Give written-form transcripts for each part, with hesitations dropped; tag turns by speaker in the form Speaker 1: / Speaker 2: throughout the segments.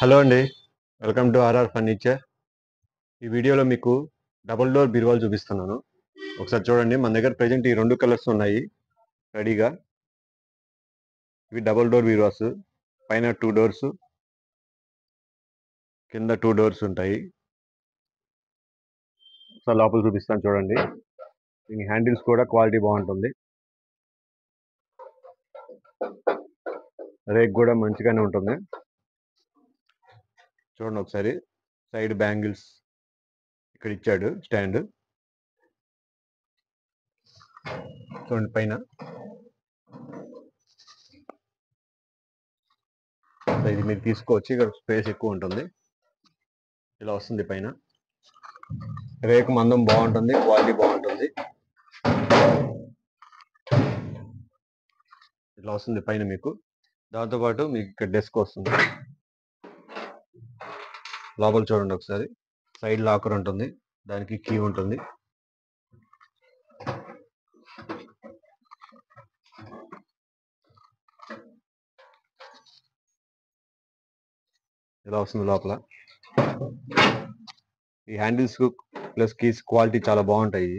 Speaker 1: Hello అండి. Welcome to RR furniture. ఈ వీడియోలో మీకు డబుల్ డోర్ బీరువాలు చూపిస్తున్నాను. ఒకసారి చూడండి. మన దగ్గర ప్రెజెంట్ ఈ 2 కలర్స్ ఉన్నాయి రెడీగా. ఇవి డబుల్ డోర్ బీరువాస్. పైన 2 డోర్స్, కింద 2 డోర్స్ ఉంటాయి. ఒకసారి లోపల చూపిస్తాను చూడండి. దీని హ్యాండిల్స్ కూడా క్వాలిటీ బాగుంటుంది. రేక్ కూడా మంచిగానే ఉంటుంది. చూడండి ఒకసారి. సైడ్ బ్యాంగిల్స్ ఇక్కడ ఇచ్చాడు స్టాండ్. చూడండి పైన. ఇది మీరు తీసుకోవచ్చు. ఇక్కడ స్పేస్ ఎక్కువ ఉంటుంది. ఇలా వస్తుంది పైన. రేకు మందం బాగుంటుంది, క్వాలిటీ బాగుంటుంది. ఇట్లా వస్తుంది పైన మీకు. దాంతోపాటు మీకు ఇక్కడ డెస్క్ వస్తుంది. లోపల చూడండి ఒకసారి. సైడ్ లాకర్ ఉంటుంది, దానికి కీ ఉంటుంది. ఇలా వస్తుంది లోపల. ఈ హ్యాండిల్స్ ప్లస్ కీస్ క్వాలిటీ చాలా బాగుంటాయి.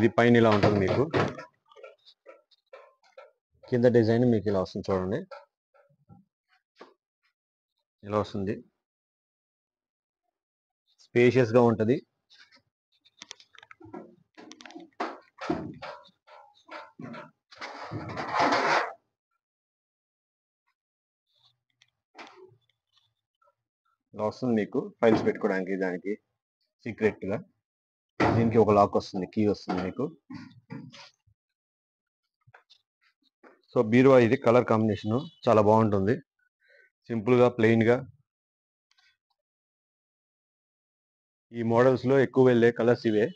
Speaker 1: ఇది పైన ఇలా ఉంటుంది మీకు. కింద డిజైన్ మీకు ఇలా వస్తుంది చూడండి. ఇలా వస్తుంది. స్పేషియస్ గా ఉంటుంది. ఇలా వస్తుంది మీకు ఫైల్స్ పెట్టుకోవడానికి. దానికి సీక్రెట్ గా దీనికి ఒక లాక్ వస్తుంది, కీ వస్తుంది మీకు. సో బీరువా ఇది కలర్ కాంబినేషన్ చాలా బాగుంటుంది. సింపుల్ గా, ప్లెయిన్ గా. ఈ మోడల్స్ లో ఎక్కువ వెళ్ళే కలర్స్ ఇవే.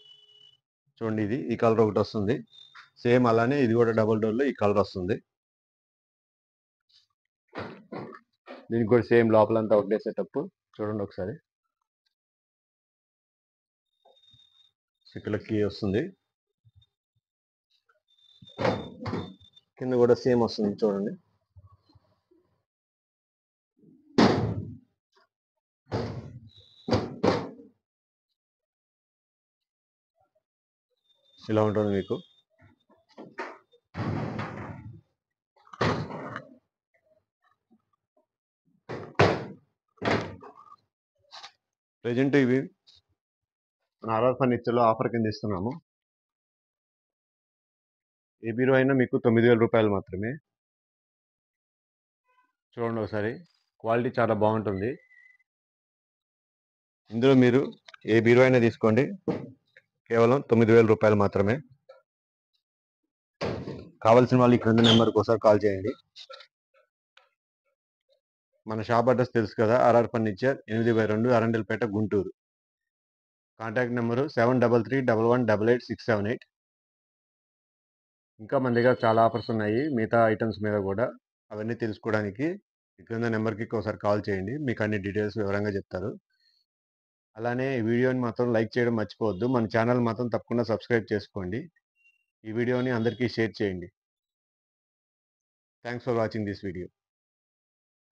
Speaker 1: చూడండి, ఇది ఈ కలర్ ఒకటి వస్తుంది. సేమ్ అలానే ఇది కూడా డబుల్ డోర్ లో ఈ కలర్ వస్తుంది. దీనికి కూడా సేమ్ లోపలంతా ఒకటే సెటప్. చూడండి ఒకసారి. ఇక్కడ కీ వస్తుంది. కింద కూడా సేమ్ వస్తుంది చూడండి. ఇలా ఉంటుంది మీకు. ప్రెజెంట్ ఇవి మన ఆర్ఆర్ ఫర్నిచర్ లో ఆఫర్ కింద ఇస్తున్నాము. ఏ బీరో అయినా మీకు 9,000 రూపాయలు మాత్రమే. చూడండి ఒకసారి. క్వాలిటీ చాలా బాగుంటుంది. ఇందులో మీరు ఏ బీరో అయినా తీసుకోండి, కేవలం 9,000 రూపాయలు మాత్రమే. కావాల్సిన వాళ్ళు ఈ క్రింద నెంబర్కి ఒకసారి కాల్ చేయండి. మన షాప్ అడ్రస్ తెలుసు కదా, RR furniture, 8/2, Arundelpet, Guntur. Contact number 7311888678. ఇంకా మన దగ్గర చాలా ఆఫర్స్ ఉన్నాయి మిగతా ఐటమ్స్ మీద కూడా. అవన్నీ తెలుసుకోవడానికి ఈ క్రింద నెంబర్కి ఒకసారి కాల్ చేయండి. మీకు అన్ని డీటెయిల్స్ వివరంగా చెప్తారు. అలానే ఈ వీడియోని మాత్రం లైక్ చేయడం మర్చిపోవద్దు. మన ఛానల్ మాత్రం తప్పకుండా సబ్స్క్రైబ్ చేసుకోండి. ఈ వీడియోని అందరికీ షేర్ చేయండి. Thanks for watching this video.